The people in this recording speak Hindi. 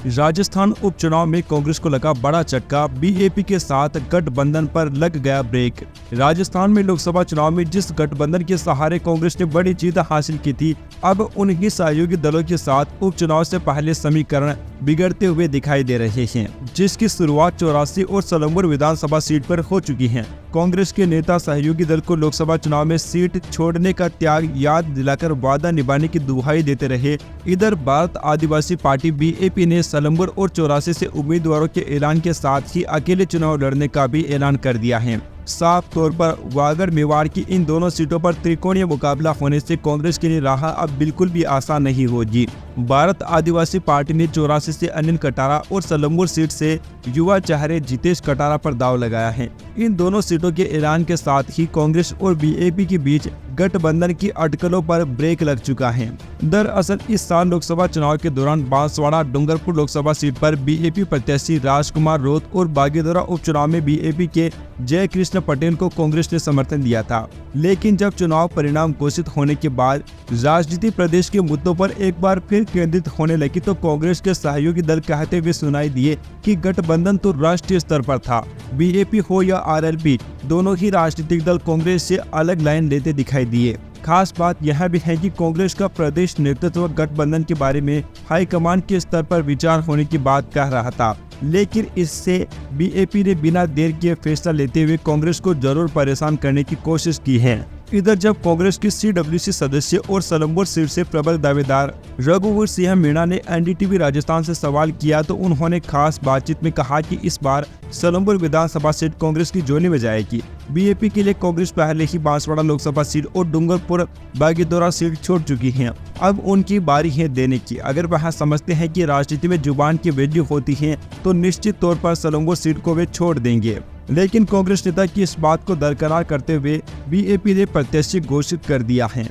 राजस्थान उपचुनाव में कांग्रेस को लगा बड़ा झटका, बीएपी के साथ गठबंधन पर लग गया ब्रेक। राजस्थान में लोकसभा चुनाव में जिस गठबंधन के सहारे कांग्रेस ने बड़ी जीत हासिल की थी, अब उनकी सहयोगी दलों के साथ उपचुनाव से पहले समीकरण बिगड़ते हुए दिखाई दे रहे हैं, जिसकी शुरुआत 84 और सलंगपुर विधानसभा सीट पर हो चुकी है। कांग्रेस के नेता सहयोगी दल को लोकसभा चुनाव में सीट छोड़ने का त्याग याद दिलाकर वादा निभाने की दुहाई देते रहे। इधर भारत आदिवासी पार्टी बीएपी ने सलंगपुर और 84 से उम्मीदवारों के ऐलान के साथ ही अकेले चुनाव लड़ने का भी ऐलान कर दिया है। साफ तौर पर वागड़ मेवाड़ की इन दोनों सीटों पर त्रिकोणीय मुकाबला होने से कांग्रेस के लिए राह अब बिल्कुल भी आसान नहीं होगी। भारत आदिवासी पार्टी ने 84 से अनिल कटारा और सलंगपुर सीट से युवा चेहरे जितेश कटारा पर दाव लगाया है। इन दोनों सीटों के ऐलान के साथ ही कांग्रेस और बीएपी के बीच गठबंधन की अटकलों पर ब्रेक लग चुका है। दरअसल इस साल लोकसभा चुनाव के दौरान बांसवाड़ा डूंगरपुर लोकसभा सीट पर बीएपी प्रत्याशी राजकुमार रोत और बागीदोरा उपचुनाव में बीएपी के जय कृष्ण पटेल को कांग्रेस ने समर्थन दिया था। लेकिन जब चुनाव परिणाम घोषित होने के बाद राजनीति प्रदेश के मुद्दों पर एक बार फिर केंद्रित होने लगी, तो कांग्रेस के सहयोगी दल कहते हुए सुनाई दिए कि गठबंधन तो राष्ट्रीय स्तर पर था। बीएपी हो या आरएलपी, दोनों ही राजनीतिक दल कांग्रेस से अलग लाइन लेते दिखाई दिए। खास बात यह भी है कि कांग्रेस का प्रदेश नेतृत्व गठबंधन के बारे में हाईकमान के स्तर पर विचार होने की बात कह रहा था, लेकिन इससे बीएपी ने बिना देर किए फैसला लेते हुए कांग्रेस को जरूर परेशान करने की कोशिश की है। इधर जब कांग्रेस की सीडब्ल्यूसी सदस्य और सलंगपुर सीट से प्रबल दावेदार रघुवीर सिंह मीणा ने एनडीटीवी राजस्थान से सवाल किया, तो उन्होंने खास बातचीत में कहा कि इस बार सलंगपुर विधानसभा सीट कांग्रेस की झोली में जाएगी। बीएपी के लिए कांग्रेस पहले ही बांसवाड़ा लोकसभा सीट और डूंगरपुर बागीदोरा सीट छोड़ चुकी है। अब उनकी बारी है देने की। अगर वह समझते हैं कि राजनीति में जुबान की वैल्यू होती है, तो निश्चित तौर पर सलंगपुर सीट को वे छोड़ देंगे। लेकिन कांग्रेस नेता की इस बात को दरकिनार करते हुए बीएपी ने प्रत्याशी घोषित कर दिया है।